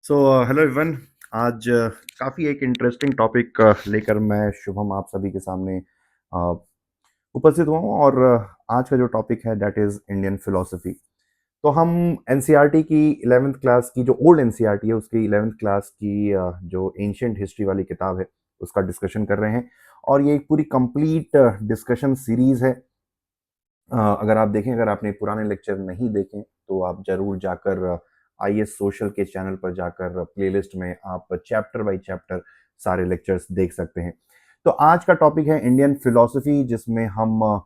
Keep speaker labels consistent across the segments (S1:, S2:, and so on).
S1: So hello everyone. आज काफ़ी एक इंटरेस्टिंग टॉपिक लेकर मैं शुभम आप सभी के सामने uh, उपस्थित हुआ हूँ और आज का जो टॉपिक है दैट इज़ इंडियन फिलोसफी। तो हम एनसीईआरटी की 11th क्लास की जो ओल्ड एनसीईआरटी है उसकी 11th क्लास की जो एंशियंट हिस्ट्री वाली किताब है उसका डिस्कशन कर रहे हैं और ये एक पूरी कंप्लीट डिस्कशन सीरीज है। अगर आप देखें, अगर आपने पुराने लेक्चर नहीं देखे तो आप जरूर जाकर आईएस सोशल के चैनल पर जाकर प्लेलिस्ट में आप चैप्टर बाय चैप्टर सारे लेक्चर्स देख सकते हैं। तो आज का टॉपिक है इंडियन फिलोसफी, जिसमें हम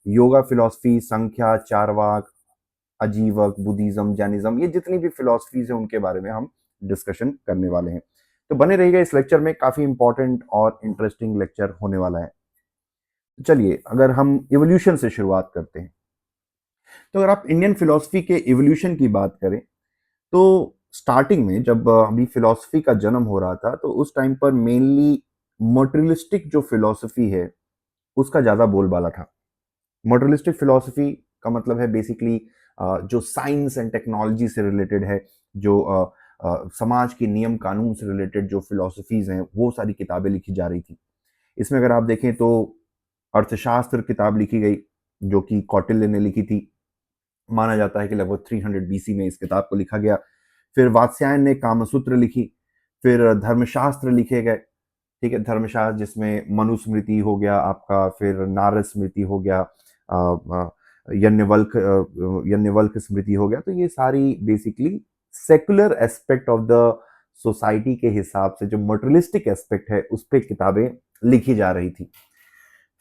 S1: योगा फिलोसफी, संख्या, चारवाक, अजीवक, बुद्धिज्म, जैनिज्म, ये जितनी भी फिलोसफीज हैं उनके बारे में हम डिस्कशन करने वाले हैं। तो बने रहिएगा इस लेक्चर में, काफी इंपॉर्टेंट और इंटरेस्टिंग लेक्चर होने वाला है। चलिए, अगर हम इवोल्यूशन से शुरुआत करते हैं तो अगर आप इंडियन फिलोसफी के इवोल्यूशन की बात करें तो स्टार्टिंग में जब अभी फिलोसफी का जन्म हो रहा था तो उस टाइम पर मेनली मटेरियलिस्टिक जो फिलोसफी है उसका ज्यादा बोलबाला था। मटेरियलिस्टिक फिलोसफी का मतलब है बेसिकली जो साइंस एंड टेक्नोलॉजी से रिलेटेड है, जो समाज के नियम कानून से रिलेटेड जो फिलोसफीज हैं वो सारी किताबें लिखी जा रही थी। इसमें अगर आप देखें तो अर्थशास्त्र किताब लिखी गई जो कि कौटिल्य ने लिखी थी। माना जाता है कि लगभग 300 बीसी में इस किताब को लिखा गया। फिर वात्स्यायन ने कामसूत्र लिखी। फिर धर्मशास्त्र लिखे गए। ठीक है, धर्मशास्त्र जिसमें मनुस्मृति हो गया आपका, फिर नारद स्मृति हो गया, यज्ञवल्क स्मृति हो गया। तो ये सारी basically secular aspect of the society के हिसाब से जो मटेरियलिस्टिक एस्पेक्ट है उस पर किताबें लिखी जा रही थी।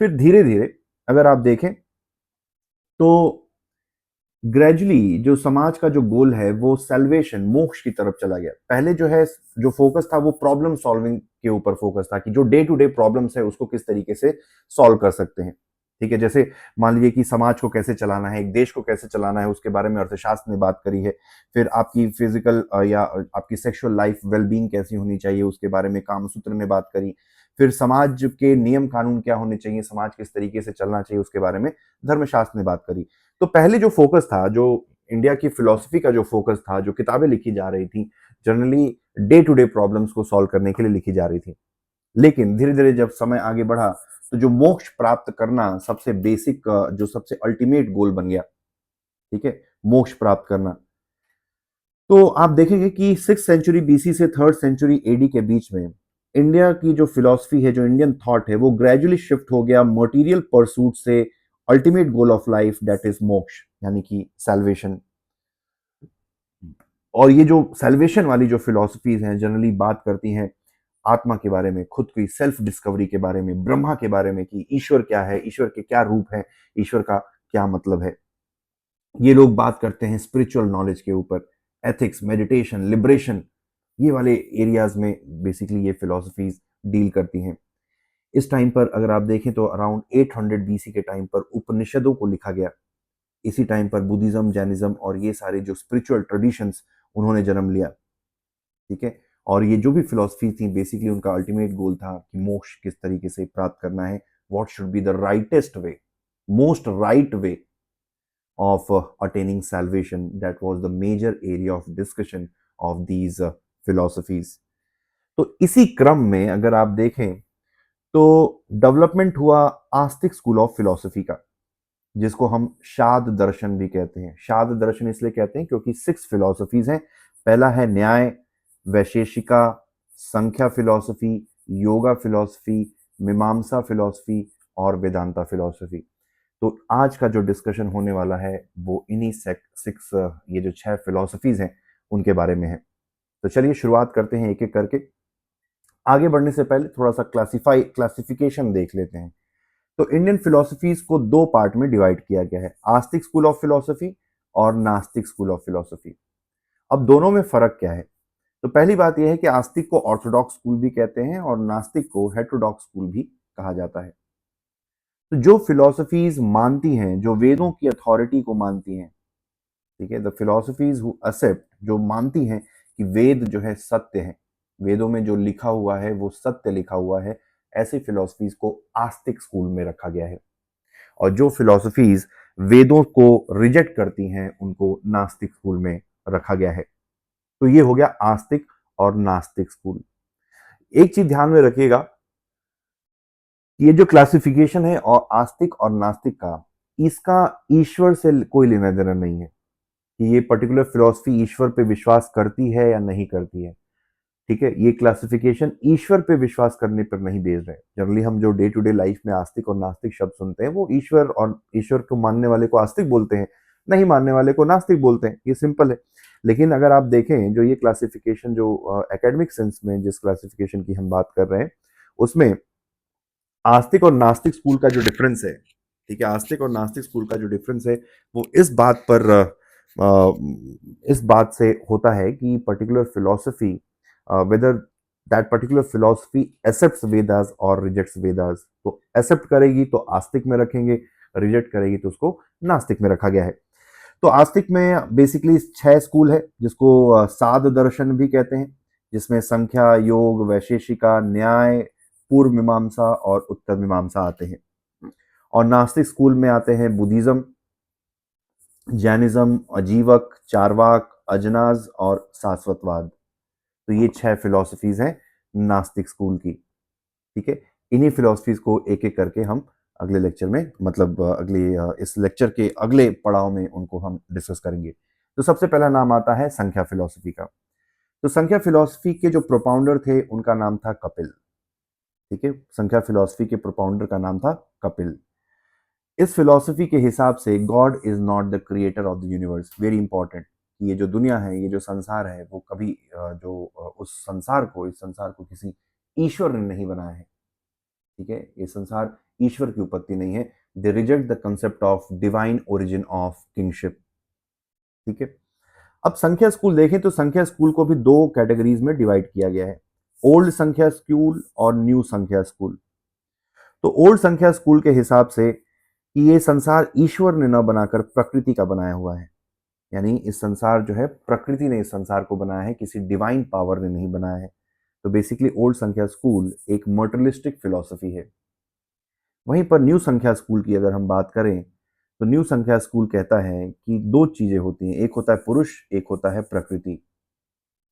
S1: फिर धीरे धीरे अगर आप देखें तो ग्रेजुअली जो समाज का जो गोल है वो सेल्वेशन, मोक्ष की तरफ चला गया। पहले जो है जो फोकस था वो प्रॉब्लम सॉल्विंग के ऊपर फोकस था कि जो डे टू डे प्रॉब्लम्स है उसको किस तरीके से सॉल्व कर सकते हैं। ठीक है, जैसे मान लीजिए कि समाज को कैसे चलाना है, एक देश को कैसे चलाना है, उसके बारे में अर्थशास्त्र ने बात करी है। फिर आपकी फिजिकल या आपकी सेक्सुअल लाइफ वेलबींग कैसी होनी चाहिए उसके बारे में कामसूत्र ने बात करी। फिर समाज के नियम कानून क्या होने चाहिए, समाज किस तरीके से चलना चाहिए उसके बारे में धर्मशास्त्र ने बात करी। तो पहले जो फोकस था, जो इंडिया की फिलोसफी का जो फोकस था, जो किताबें लिखी जा रही थी generally day to day problems को सॉल्व करने के लिए लिखी जा रही थी। लेकिन धीरे धीरे जब समय आगे बढ़ा तो जो मोक्ष प्राप्त करना सबसे बेसिक, जो सबसे अल्टीमेट गोल बन गया, ठीक है, मोक्ष प्राप्त करना। तो आप देखेंगे कि 6th सेंचुरी बीसी से 3rd सेंचुरी एडी के बीच में इंडिया की जो फिलॉसफी है, जो इंडियन थॉट है, वो ग्रेजुअली शिफ्ट हो गया मटेरियल परसूट से ultimate goal of life that is मोक्ष, यानी कि सैल्वेशन। और ये जो सैल्वेशन वाली जो फिलॉसफीज हैं जनरली बात करती हैं आत्मा के बारे में, खुद की सेल्फ डिस्कवरी के बारे में, ब्रह्मा के बारे में कि ईश्वर क्या है, ईश्वर के क्या रूप है, ईश्वर का क्या मतलब है। ये लोग बात करते हैं स्पिरिचुअल नॉलेज के ऊपर, एथिक्स, मेडिटेशन, लिबरेशन, ये वाले एरियाज में बेसिकली ये फिलोसफीज डील करती हैं। इस टाइम पर अगर आप देखें तो अराउंड 800 बीसी के टाइम पर उपनिषदों को लिखा गया। इसी टाइम पर बुद्धिज्म, जैनिज्म और ये सारे जो स्पिरिचुअल ट्रेडिशंस उन्होंने जन्म लिया। ठीक है, और ये जो भी फिलोसफी थी बेसिकली उनका अल्टीमेट गोल था कि मोक्ष किस तरीके से प्राप्त करना है, what should be the rightest way, most right way of attaining salvation. That was the major area of discussion of these philosophies. तो इसी क्रम में अगर आप देखें तो डेवलपमेंट हुआ आस्तिक स्कूल ऑफ फिलोसफी का, जिसको हम शाद दर्शन भी कहते हैं। शाद दर्शन इसलिए कहते हैं क्योंकि 6 फिलोसफीज हैं। पहला है न्याय, वैशेषिका, संख्या फिलोसफी, योगा फिलोसफी, मीमांसा फिलोसफी और वेदांता फिलोसफी। तो आज का जो डिस्कशन होने वाला है वो इन्हीं 6, ये जो 6 फिलोसफीज हैं उनके बारे में है। तो चलिए शुरुआत करते हैं एक एक करके। आगे बढ़ने से पहले थोड़ा सा क्लासिफिकेशन देख लेते हैं। तो इंडियन फिलोसफीज को 2 पार्ट में डिवाइड किया गया है, आस्तिक स्कूल ऑफ फिलोसफी और नास्तिक स्कूल ऑफ फिलोसफी। अब दोनों में फर्क क्या है? तो पहली बात यह है कि आस्तिक को ऑर्थोडॉक्स स्कूल भी कहते हैं और नास्तिक को हेटेरोडॉक्स स्कूल भी कहा जाता है। तो जो फिलोसफीज मानती हैं, जो वेदों की अथॉरिटी को मानती हैं, ठीक है, द फिलोसफीज हु एक्सेप्ट, जो मानती हैं कि वेद जो है सत्य है, वेदों में जो लिखा हुआ है वो सत्य लिखा हुआ है, ऐसी फिलोसफीज को आस्तिक स्कूल में रखा गया है। और जो फिलोसफीज वेदों को रिजेक्ट करती हैं उनको नास्तिक स्कूल में रखा गया है। तो ये हो गया आस्तिक और नास्तिक स्कूल। एक चीज ध्यान में रखिएगा, ये जो क्लासिफिकेशन है और आस्तिक और नास्तिक का, इसका ईश्वर से कोई लेना देना नहीं है कि ये पर्टिकुलर फिलॉसफी ईश्वर पे विश्वास करती है या नहीं करती है। ठीक है, ये क्लासिफिकेशन ईश्वर पे विश्वास करने पर नहीं बेस्ड है। जनरली हम जो डे टू डे लाइफ में आस्तिक और नास्तिक शब्द सुनते हैं, वो ईश्वर और ईश्वर को मानने वाले को आस्तिक बोलते हैं, नहीं मानने वाले को नास्तिक बोलते हैं। ये सिंपल है। लेकिन अगर आप देखें, जो ये क्लासिफिकेशन, जो एकेडमिक सेंस में जिस क्लासिफिकेशन की हम बात कर रहे हैं, उसमें आस्तिक और नास्तिक स्कूल का जो डिफरेंस है, ठीक है, आस्तिक और नास्तिक स्कूल का जो डिफरेंस है, वो इस बात से होता है कि particular philosophy, whether that particular philosophy accepts Vedas और रिजेक्ट्स वेदास। तो एक्सेप्ट करेगी तो आस्तिक में रखेंगे, रिजेक्ट करेगी तो उसको नास्तिक में रखा गया है। तो आस्तिक में बेसिकली 6 स्कूल है, जिसको साध दर्शन भी कहते हैं, जिसमें संख्या, योग, वैशेषिका, न्याय, पूर्व मीमांसा और उत्तर मीमांसा आते हैं। और नास्तिक स्कूल में आते हैं बुद्धिज्म, जैनिज्म, अजीवक, चारवाक, अजनाज और शाश्वतवाद। तो ये 6 फिलॉसफीज हैं नास्तिक स्कूल की। ठीक है, इन्हीं फिलॉसफीज को एक एक करके हम अगले लेक्चर में, मतलब इस लेक्चर के अगले पड़ाव में उनको हम डिस्कस करेंगे। तो सबसे पहला नाम आता है संख्या फिलॉसफी का। तो संख्या फिलॉसफी के जो प्रोपाउंडर थे, उनका नाम था कपिल। ठीक है, संख्या फिलॉसफी के प्रोपाउंडर का नाम था कपिल। इस फिलॉसफी के हिसाब से God is not the creator of the universe. Very important. ये जो दुनिया है, ये जो संसार है, वो कभी उस इस संसार को किसी ईश्वर ने नहीं बनाया है। ठीक है, ये संसार ईश्वर की उत्पत्ति नहीं है। दे reject the concept of divine origin of kingship. ठीक है, अब संख्या स्कूल देखें तो संख्या स्कूल को भी 2 कैटेगरीज में डिवाइड किया गया है, ओल्ड संख्या स्कूल और न्यू संख्या स्कूल। तो ओल्ड संख्या स्कूल के हिसाब से कि ये संसार ईश्वर ने न बनाकर प्रकृति का बनाया हुआ है, यानी इस संसार जो है, प्रकृति ने इस संसार को बनाया है, किसी डिवाइन पावर ने नहीं बनाया है। तो बेसिकली ओल्ड संख्या स्कूल एक मर्टलिस्टिक फिलॉसफी है। वहीं पर न्यू संख्या स्कूल की अगर हम बात करें, तो न्यू संख्या स्कूल कहता है कि 2 चीजें होती हैं, एक होता है पुरुष, एक होता है प्रकृति।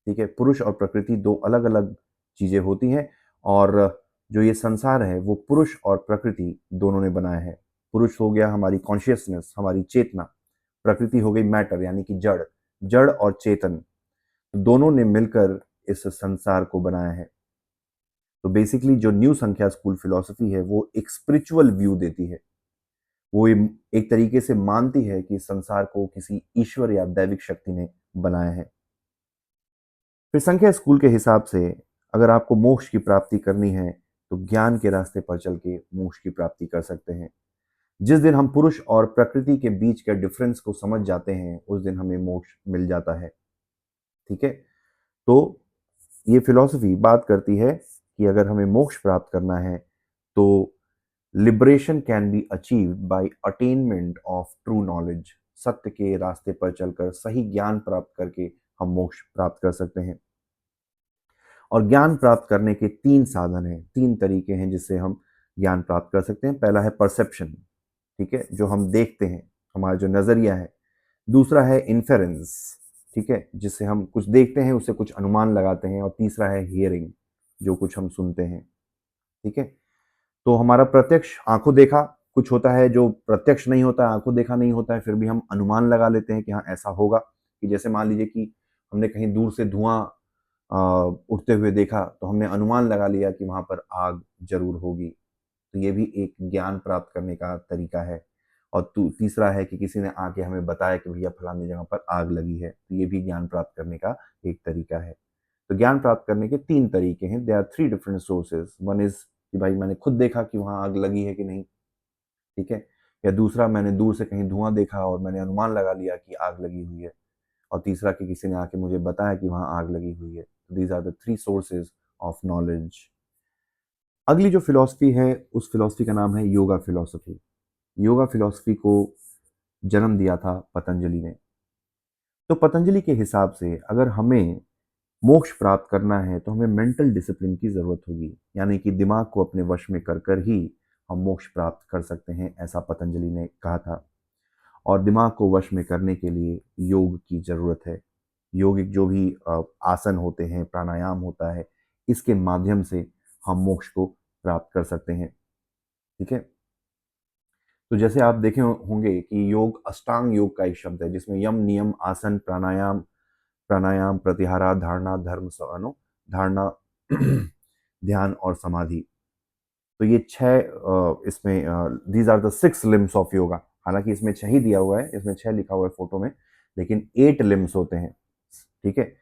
S1: ठीक है, पुरुष और प्रकृति 2 अलग अलग चीजें होती हैं, और जो ये संसार है, वो पुरुष और प्रकृति दोनों ने बनाया है। पुरुष हो गया हमारी कॉन्शियसनेस, हमारी चेतना, प्रकृति हो गई मैटर, यानी कि जड़। जड़ और चेतन दोनों ने मिलकर इस संसार को बनाया है। तो बेसिकली जो न्यू संख्या स्कूल फिलॉसफी है, वो एक स्पिरिचुअल व्यू देती है। वो एक तरीके से मानती है कि संसार को किसी ईश्वर या दैविक शक्ति ने बनाया है। फिर संख्या स्कूल के हिसाब से अगर आपको मोक्ष की प्राप्ति करनी है, तो ज्ञान के रास्ते पर चल के मोक्ष की प्राप्ति कर सकते हैं। जिस दिन हम पुरुष और प्रकृति के बीच के डिफरेंस को समझ जाते हैं, उस दिन हमें मोक्ष मिल जाता है। ठीक है, तो ये फिलॉसफी बात करती है कि अगर हमें मोक्ष प्राप्त करना है, तो liberation can be achieved by attainment of true knowledge. सत्य के रास्ते पर चलकर सही ज्ञान प्राप्त करके हम मोक्ष प्राप्त कर सकते हैं। और ज्ञान प्राप्त करने के 3 साधन हैं, 3 तरीके हैं जिससे हम ज्ञान प्राप्त कर सकते हैं। पहला है परसेप्शन, ठीक है, जो हम देखते हैं, हमारा जो नजरिया है। दूसरा है इन्फेरेंस, ठीक है, जिससे हम कुछ देखते हैं, उससे कुछ अनुमान लगाते हैं। और तीसरा है हियरिंग, जो कुछ हम सुनते हैं। ठीक है, तो हमारा प्रत्यक्ष आंखों देखा कुछ होता है, जो प्रत्यक्ष नहीं होता, आंखों देखा नहीं होता है, फिर भी हम अनुमान लगा लेते हैं कि हाँ ऐसा होगा। कि जैसे मान लीजिए कि हमने कहीं दूर से धुआं उठते हुए देखा, तो हमने अनुमान लगा लिया कि वहां पर आग जरूर होगी। तो ये भी एक ज्ञान प्राप्त करने का तरीका है। और तीसरा है कि किसी ने आके हमें बताया कि भैया फलानी जगह पर आग लगी है, तो ये भी ज्ञान प्राप्त करने का एक तरीका है। तो ज्ञान प्राप्त करने के 3 तरीके हैं। They are 3 different sources. One is कि भाई मैंने खुद देखा कि वहां आग लगी है कि नहीं, ठीक है। या दूसरा, मैंने दूर से कहीं धुआं देखा और मैंने अनुमान लगा लिया कि आग लगी हुई है। और तीसरा कि किसी ने आके मुझे बताया कि वहां आग लगी हुई है। These are the 3 sources of knowledge. अगली जो फिलॉसफी है, उस फिलॉसफी का नाम है योगा फिलॉसफी। योगा फिलॉसफी को जन्म दिया था पतंजलि ने। तो पतंजलि के हिसाब से अगर हमें मोक्ष प्राप्त करना है, तो हमें मेंटल डिसिप्लिन की जरूरत होगी, यानी कि दिमाग को अपने वश में कर कर ही हम मोक्ष प्राप्त कर सकते हैं, ऐसा पतंजलि ने कहा था। और दिमाग को वश में करने के लिए योग की जरूरत है। योगिक जो भी आसन होते हैं, प्राणायाम होता है, इसके माध्यम से हम मोक्ष को प्राप्त कर सकते हैं। ठीक है, तो जैसे आप देखे होंगे कि योग अष्टांग योग का एक शब्द है, जिसमें यम, नियम, आसन, प्राणायाम, प्राणायाम, प्रत्याहार, धारणा, धर्म, धारणा, ध्यान और समाधि। तो ये छह इसमें these are the 6 limbs of yoga. हालांकि इसमें 6 ही दिया हुआ है, इसमें 6 लिखा हुआ है फोटो में, लेकिन 8 लिम्स होते हैं। ठीक है,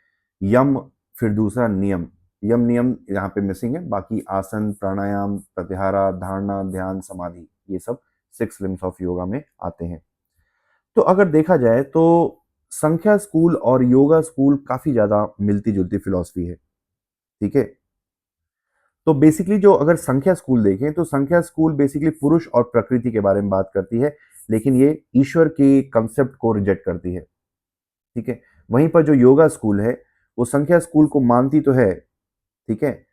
S1: यम, फिर दूसरा नियम, यम नियम यहाँ पे मिसिंग है, बाकी आसन, प्राणायाम, प्रत्याहार, धारणा, ध्यान, समाधि, ये सब 6 लिम्स ऑफ योगा में आते हैं। तो अगर देखा जाए तो संख्या स्कूल और योगा स्कूल काफी ज्यादा मिलती जुलती फिलॉसफी है। ठीक है, तो बेसिकली जो अगर संख्या स्कूल देखें तो संख्या स्कूल बेसिकली पुरुष और प्रकृति के बारे में बात करती है, लेकिन ये ईश्वर के कंसेप्ट को रिजेक्ट करती है। ठीक है, वहीं पर जो योगा स्कूल है वो संख्या स्कूल को मानती तो है, ठीक है,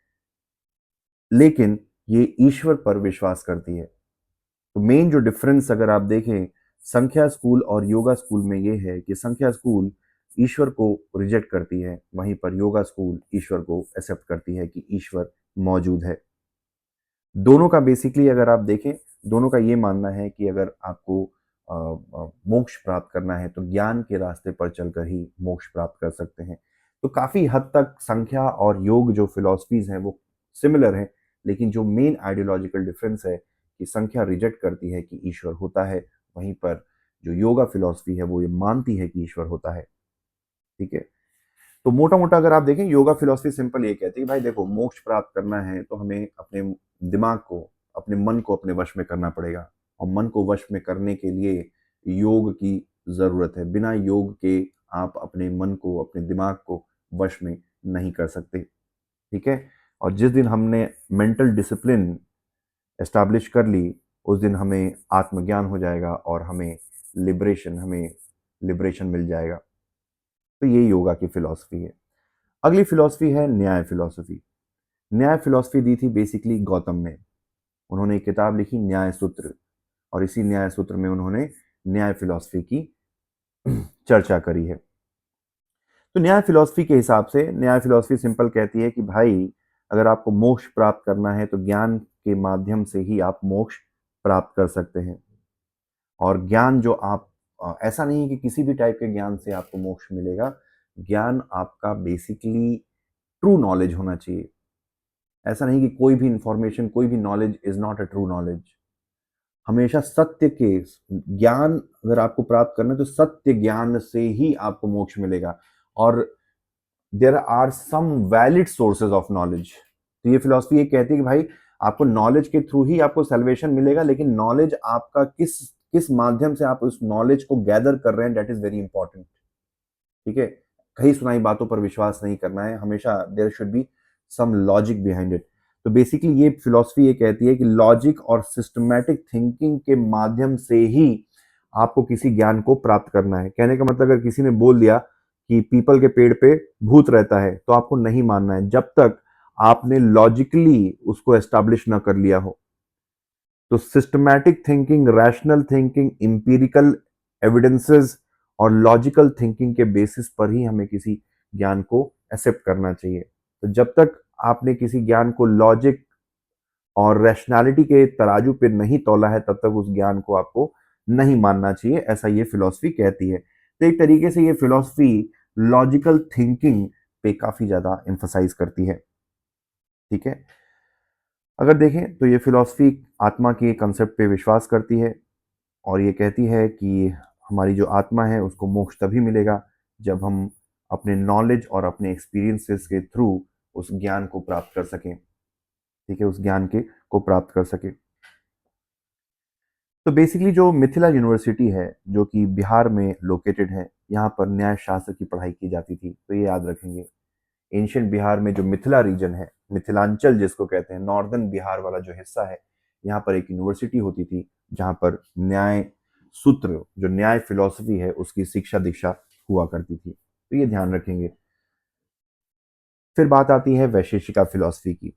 S1: लेकिन ये ईश्वर पर विश्वास करती है। तो मेन जो डिफरेंस अगर आप देखें संख्या स्कूल और योगा स्कूल में ये है कि संख्या स्कूल ईश्वर को रिजेक्ट करती है, वहीं पर योगा स्कूल ईश्वर को एक्सेप्ट करती है कि ईश्वर मौजूद है। दोनों का बेसिकली अगर आप देखें, दोनों का ये मानना है कि अगर आपको मोक्ष प्राप्त करना है तो ज्ञान के रास्ते पर चलकर ही मोक्ष प्राप्त कर सकते हैं। तो काफी हद तक संख्या और योग जो फिलॉसफीज हैं वो सिमिलर हैं, लेकिन जो मेन आइडियोलॉजिकल डिफरेंस है कि संख्या रिजेक्ट करती है कि ईश्वर होता है, वहीं पर जो योगा फिलॉसफी है वो ये मानती है कि ईश्वर होता है। ठीक है, तो मोटा मोटा अगर आप देखें योगा फिलॉसफी सिंपल ये कहती है भाई देखो, मोक्ष प्राप्त करना है तो हमें अपने दिमाग को, अपने मन को अपने वश में करना पड़ेगा, और मन को वश में करने के लिए योग की जरूरत है। बिना योग के आप अपने मन को, अपने दिमाग को वश में नहीं कर सकते। ठीक है, और जिस दिन हमने मेंटल डिसिप्लिन एस्टैब्लिश कर ली, उस दिन हमें आत्मज्ञान हो जाएगा और हमें लिबरेशन मिल जाएगा। तो ये योगा की फिलॉसफी है। अगली फिलॉसफी है न्याय फिलॉसफी। न्याय फिलॉसफी दी थी बेसिकली गौतम ने। उन्होंने एक किताब लिखी न्याय सूत्र, और इसी न्याय सूत्र में उन्होंने न्याय फिलॉसफी की चर्चा करी है। तो न्याय फिलॉसफी के हिसाब से न्याय फिलॉसफी सिंपल कहती है कि भाई अगर आपको मोक्ष प्राप्त करना है तो ज्ञान के माध्यम से ही आप मोक्ष प्राप्त कर सकते हैं। और ज्ञान जो आप ऐसा नहीं है कि किसी भी टाइप के ज्ञान से आपको मोक्ष मिलेगा। ज्ञान आपका बेसिकली ट्रू नॉलेज होना चाहिए। ऐसा नहीं कि कोई भी इंफॉर्मेशन, कोई भी knowledge is not a true knowledge. हमेशा सत्य के ज्ञान अगर आपको प्राप्त करना है तो सत्य ज्ञान से ही आपको मोक्ष मिलेगा। और there are some valid sources of knowledge. तो ये फिलॉसफी ये कहती है कि भाई आपको नॉलेज के थ्रू ही आपको सेल्वेशन मिलेगा, लेकिन नॉलेज आपका किस किस माध्यम से आप उस नॉलेज को गैदर कर रहे हैं, दैट इज वेरी इंपॉर्टेंट। ठीक है, कहीं सुनाई बातों पर विश्वास नहीं करना है, हमेशा there should be some logic behind it. तो बेसिकली ये फिलॉसफी ये कहती है कि लॉजिक और सिस्टमैटिक थिंकिंग के माध्यम से ही आपको किसी ज्ञान को प्राप्त करना है। कहने का मतलब अगर किसी ने बोल दिया कि पीपल के पेड़ पे भूत रहता है तो आपको नहीं मानना है जब तक आपने लॉजिकली उसको एस्टैब्लिश ना कर लिया हो। तो systematic thinking, rational thinking, empirical evidences और लॉजिकल थिंकिंग के बेसिस पर ही हमें किसी ज्ञान को एक्सेप्ट करना चाहिए। तो जब तक आपने किसी ज्ञान को लॉजिक और रैशनैलिटी के तराजू पे नहीं तोला है, तब तक उस ज्ञान को आपको नहीं मानना चाहिए, ऐसा ये फिलॉसफी कहती है। तो एक तरीके से ये फिलॉसफी लॉजिकल थिंकिंग पे काफी ज्यादा एम्फसाइज करती है। ठीक है, अगर देखें तो ये फिलॉसफी आत्मा के कंसेप्ट पे विश्वास करती है, और ये कहती है कि हमारी जो आत्मा है उसको मोक्ष तभी मिलेगा जब हम अपने नॉलेज और अपने एक्सपीरियंसेस के थ्रू उस ज्ञान को प्राप्त कर सकें। ठीक है, उस ज्ञान के को प्राप्त कर सके। तो बेसिकली जो मिथिला यूनिवर्सिटी है जो कि बिहार में लोकेटेड है, यहाँ पर न्याय शास्त्र की पढ़ाई की जाती थी। तो ये याद रखेंगे, एंशियंट बिहार में जो मिथिला रीजन है, मिथिलांचल जिसको कहते हैं, नॉर्दर्न बिहार वाला जो हिस्सा है, यहाँ पर एक यूनिवर्सिटी होती थी जहाँ पर न्याय सूत्र, जो न्याय फिलॉसफी है, उसकी शिक्षा दीक्षा हुआ करती थी। तो ये ध्यान रखेंगे। फिर बात आती है वैशेषिका फिलॉसफी की।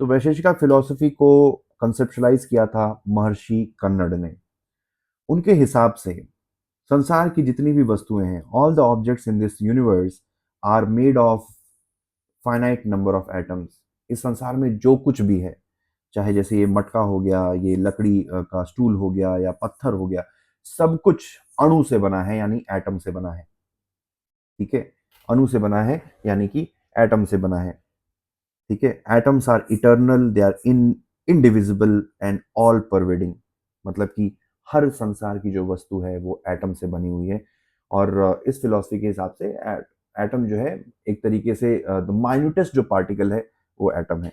S1: तो वैशेषिका फिलॉसफी को कंसेप्शलाइज किया था महर्षि कन्नड़ ने। उनके हिसाब से संसार की जितनी भी वस्तुएं हैं, all the objects in this universe are made of finite number of atoms. इस संसार में जो कुछ भी है, चाहे जैसे ये मटका हो गया, ये लकड़ी का स्टूल हो गया, या पत्थर हो गया, सब कुछ अणु से बना है, यानी एटम से बना है। ठीक है, अणु से बना है यानी कि एटम से बना है। ठीक है, atoms are eternal, they are indivisible and all pervading. मतलब कि हर संसार की जो वस्तु है वो एटम से बनी हुई है। और इस फिलॉसफी के हिसाब से एटम जो है एक तरीके से द माइन्यूटेस्ट जो पार्टिकल है वो एटम है।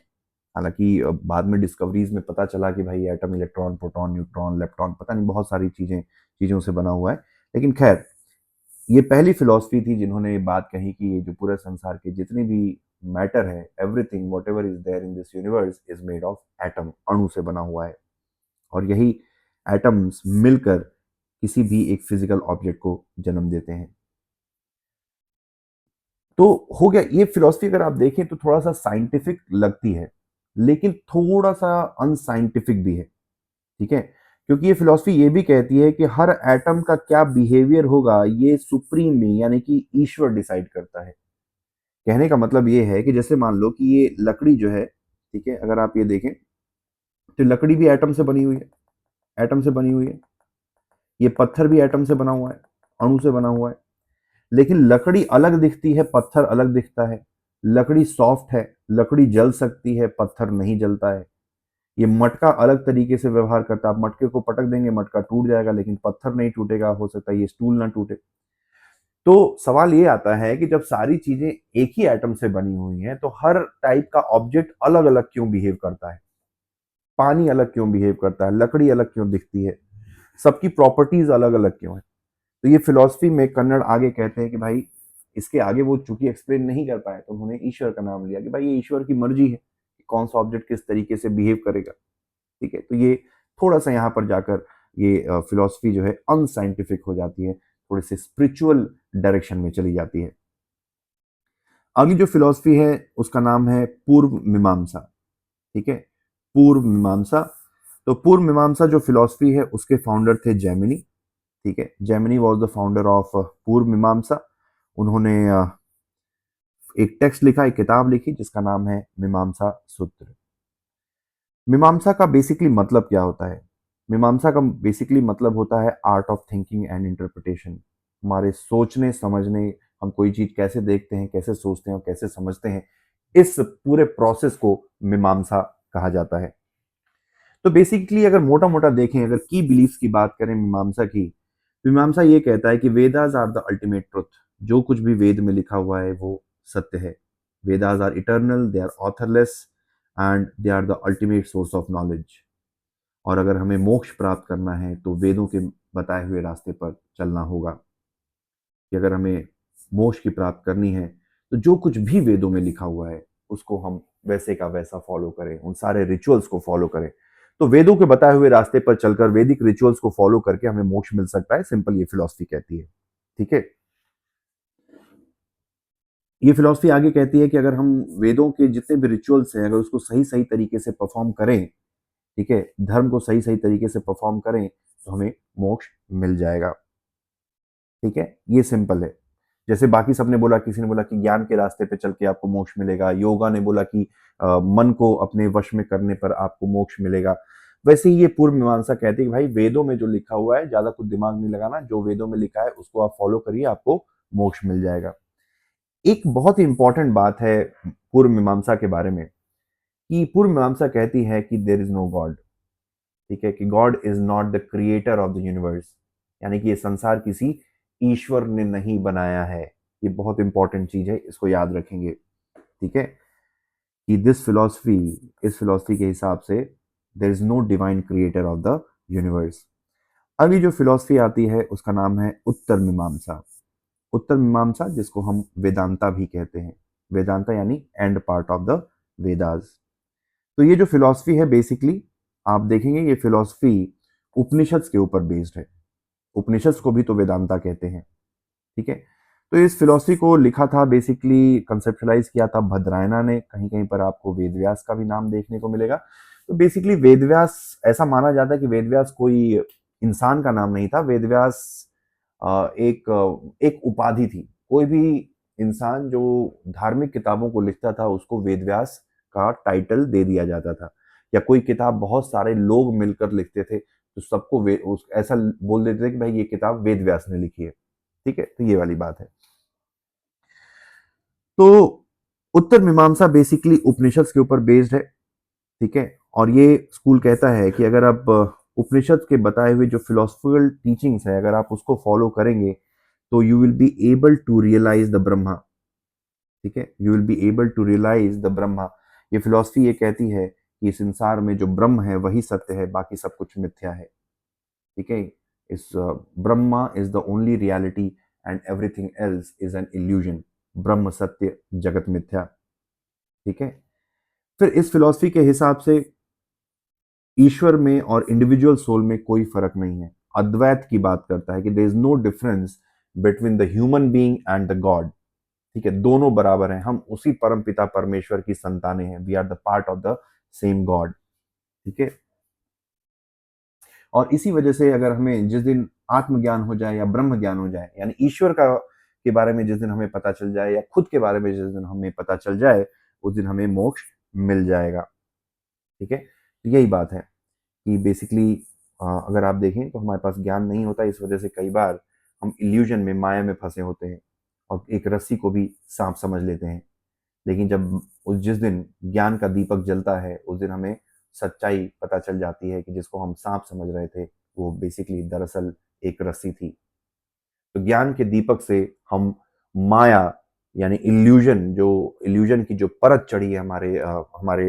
S1: हालांकि बाद में डिस्कवरीज में पता चला कि भाई atom electron, proton, neutron, lepton, पता नहीं बहुत सारी चीज़ों से बना हुआ है। लेकिन खैर, ये पहली फिलॉसफी थी जिन्होंने ये बात कही कि ये जो पूरे संसार के जितने भी मैटर है, everything whatever is there in this universe is made of atom, अणु से बना हुआ है। और यही एटम्स मिलकर किसी भी एक फिजिकल ऑब्जेक्ट को जन्म देते हैं। तो हो गया ये फिलॉसफी। अगर आप देखें तो थोड़ा सा साइंटिफिक लगती है, लेकिन थोड़ा सा अनसाइंटिफिक भी है। ठीक है, क्योंकि ये फिलॉसफी ये भी कहती है कि हर एटम का क्या बिहेवियर होगा ये सुप्रीम में यानी कि ईश्वर डिसाइड करता है। कहने का मतलब ये है कि जैसे मान लो कि ये लकड़ी जो है, ठीक है, अगर आप ये देखें तो लकड़ी भी एटम से बनी हुई है, एटम से बनी हुई है। ये पत्थर भी एटम से बना हुआ है, अणु से बना हुआ है। लेकिन लकड़ी अलग दिखती है, पत्थर अलग दिखता है। लकड़ी सॉफ्ट है, लकड़ी जल सकती है, पत्थर नहीं जलता है। ये मटका अलग तरीके से व्यवहार करता है। आप मटके को पटक देंगे, मटका टूट जाएगा, लेकिन पत्थर नहीं टूटेगा। हो सकता है ये स्टूल ना टूटे। तो सवाल ये आता है कि जब सारी चीजें एक ही एटम से बनी हुई हैं तो हर टाइप का ऑब्जेक्ट अलग अलग क्यों बिहेव करता है? पानी अलग क्यों बिहेव करता है? लकड़ी अलग क्यों दिखती है? सबकी प्रॉपर्टीज अलग अलग क्यों है? तो ये फिलॉसफी में कन्नड़ आगे कहते हैं कि भाई इसके आगे वो चूंकि एक्सप्लेन नहीं कर पाए तो उन्होंने ईश्वर का नाम लिया कि भाई ये ईश्वर की मर्जी है कि कौन सा ऑब्जेक्ट किस तरीके से बिहेव करेगा। ठीक है, तो ये थोड़ा सा यहाँ पर जाकर ये फिलॉसफी जो है अनसाइंटिफिक हो जाती है, थोड़ी सी स्पिरिचुअल डायरेक्शन में चली जाती है। अगली जो फिलॉसफी है उसका नाम है पूर्व मीमांसा। ठीक है, पूर्व मीमांसा। तो पूर्व मीमांसा जो फिलॉसफी है उसके फाउंडर थे जैमिनी। ठीक है, Jaimini was the founder of पूर्व मीमांसा। उन्होंने एक टेक्स्ट लिखा, एक किताब लिखी जिसका नाम है मीमांसा सूत्र। मीमांसा का बेसिकली मतलब क्या होता है? मीमांसा का बेसिकली मतलब होता है art of thinking and interpretation. हमारे सोचने समझने, हम कोई चीज कैसे देखते हैं, कैसे सोचते हैं और कैसे समझते हैं, इस पूरे प्रोसेस को मीमांसा कहा जाता है। तो बेसिकली अगर मोटा मोटा देखें, अगर की बिलीफ्स की बात करें मीमांसा की, तो मीमांसा ये कहता है कि Vedas are the ultimate truth. जो कुछ भी वेद में लिखा हुआ है वो सत्य है। Vedas are eternal, they are authorless and they are the ultimate source of knowledge. और अगर हमें मोक्ष प्राप्त करना है तो वेदों के बताए हुए रास्ते पर चलना होगा। कि अगर हमें मोक्ष की प्राप्त करनी है तो जो कुछ भी वेदों में लिखा हुआ है उसको हम वैसे का वैसा फॉलो करें, उन सारे रिचुअल्स को फॉलो करें। तो वेदों के बताए हुए रास्ते पर चलकर वैदिक रिचुअल्स को फॉलो करके हमें मोक्ष मिल सकता है, सिंपल ये फिलॉसफी कहती है। ठीक है, ये फिलॉसफी आगे कहती है कि अगर हम वेदों के जितने भी रिचुअल्स हैं अगर उसको सही सही तरीके से परफॉर्म करें, ठीक है, धर्म को सही सही तरीके से परफॉर्म करें तो हमें मोक्ष मिल जाएगा। ठीक है, ये सिंपल है। जैसे बाकी सबने बोला, किसी ने बोला कि ज्ञान के रास्ते पे चल के आपको मोक्ष मिलेगा, योगा ने बोला कि मन को अपने वश में करने पर आपको मोक्ष मिलेगा। वैसे ही ये पूर्व मीमांसा कहती है कि भाई वेदों में जो लिखा हुआ है ज्यादा कुछ दिमाग नहीं लगाना, जो वेदों में लिखा है उसको आप फॉलो करिए, आपको मोक्ष मिल जाएगा। एक बहुत ही इंपॉर्टेंट बात है पूर्व मीमांसा के बारे में कि पूर्व मीमांसा कहती है कि देर इज नो गॉड। ठीक है, कि God is not the creator of the universe, यानी कि ये संसार किसी ईश्वर ने नहीं बनाया है। ये बहुत इंपॉर्टेंट चीज है, इसको याद रखेंगे। ठीक है, कि दिस फिलॉसफी, इस फिलॉसफी के हिसाब से there is no divine creator of the universe. अगली जो फिलॉसफी आती है उसका नाम है उत्तर मीमांसा। उत्तर मीमांसा जिसको हम वेदांता भी कहते हैं। वेदांता यानी and part of the Vedas. तो ये जो फिलॉसफी है बेसिकली आप देखेंगे ये फिलॉसफी उपनिषद के ऊपर बेस्ड है। उपनिषद को भी तो वेदांता कहते हैं। ठीक है, तो इस फिलॉसफी को लिखा था, बेसिकली कंसेप्शलाइज किया था भद्रायना ने। कहीं कहीं पर आपको वेदव्यास का भी नाम देखने को मिलेगा। तो बेसिकली वेदव्यास, ऐसा माना जाता है कि वेदव्यास कोई इंसान का नाम नहीं था। वेदव्यास एक एक उपाधि थी। कोई भी इंसान जो धार्मिक किताबों को लिखता था उसको वेदव्यास का टाइटल दे दिया जाता था, या कोई किताब बहुत सारे लोग मिलकर लिखते थे तो सबको ऐसा बोल देते थे कि भाई ये किताब वेदव्यास ने लिखी है। ठीक है, तो ये वाली बात है। तो उत्तर मीमांसा बेसिकली उपनिषद के ऊपर बेस्ड है। ठीक है, और ये स्कूल कहता है कि अगर आप उपनिषद के बताए हुए जो फिलोसफिकल टीचिंग्स है अगर आप उसको फॉलो करेंगे तो you will be able to realise the Brahma. ठीक है, you will be able to realise the Brahma. ये फिलोसफी ये कहती है कि इस संसार में जो ब्रह्म है वही सत्य है, बाकी सब कुछ मिथ्या है। ठीक है, इस Brahma is the only reality and everything else is an illusion. ब्रह्म सत्य, जगत मिथ्या। ठीक है, फिर इस फिलॉसफी के हिसाब से ईश्वर में और इंडिविजुअल सोल में कोई फर्क नहीं है। अद्वैत की बात करता है कि there is no difference between the human being and the god. ठीक है, दोनों बराबर हैं, हम उसी परम पिता परमेश्वर की संतानें हैं, we are the part of the same god. ठीक है, और इसी वजह से अगर हमें जिस दिन आत्मज्ञान हो जाए या ब्रह्म ज्ञान हो जाए, यानी ईश्वर का के बारे में जिस दिन हमें पता चल जाए या खुद के बारे में जिस दिन हमें पता चल जाए उस दिन हमें मोक्ष मिल जाएगा। ठीक है, तो यही बात है कि बेसिकली अगर आप देखें तो हमारे पास ज्ञान नहीं होता, इस वजह से कई बार हम इल्यूजन में, माया में फंसे होते हैं और एक रस्सी को भी सांप समझ लेते हैं। लेकिन जब उस जिस दिन ज्ञान का दीपक जलता है उस दिन हमें सच्चाई पता चल जाती है कि जिसको हम सांप समझ रहे थे वो बेसिकली दरअसल एक रस्सी थी। तो ज्ञान के दीपक से हम माया यानी इल्यूजन की जो परत चढ़ी है हमारे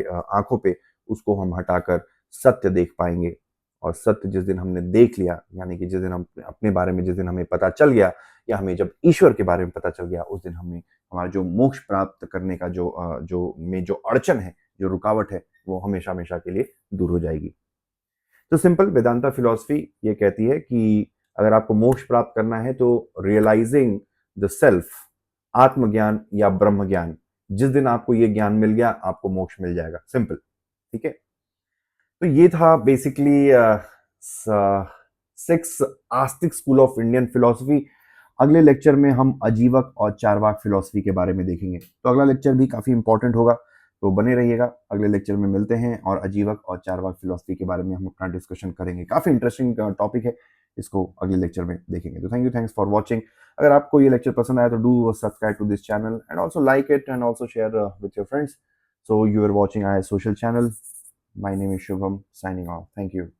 S1: आंखों पे, उसको हम हटाकर सत्य देख पाएंगे। और सत्य जिस दिन हमने देख लिया, यानी कि जिस दिन हम अपने बारे में जिस दिन हमें पता चल गया या हमें जब ईश्वर के बारे में पता चल गया उस दिन हमें हमारा जो मोक्ष प्राप्त करने का जो अड़चन है, जो रुकावट है, वो हमेशा हमेशा के लिए दूर हो जाएगी। तो सिंपल वेदांता फिलॉसफी ये कहती है कि अगर आपको मोक्ष प्राप्त करना है तो रियलाइजिंग द सेल्फ, आत्मज्ञान या ब्रह्म ज्ञान, जिस दिन आपको ये ज्ञान मिल गया आपको मोक्ष मिल जाएगा, सिंपल। ठीक है, तो ये था basically 6 Astik school of Indian philosophy. अगले लेक्चर में हम अजीवक और चार्वाक फिलोसफी के बारे में देखेंगे, तो अगला लेक्चर भी काफी इंपॉर्टेंट होगा, तो बने रहिएगा। अगले लेक्चर में मिलते हैं और अजीवक और चार्वाक फिलोसफी के बारे में हम अपना डिस्कशन करेंगे। काफी इंटरेस्टिंग टॉपिक है, इसको अगले लेक्चर में देखेंगे। तो thank you, thanks for watching. अगर आपको ये लेक्चर पसंद आया तो do subscribe to this channel and also like it and also share with your friends. So you are watching I social channel. My name is Shubham, signing off. Thank you.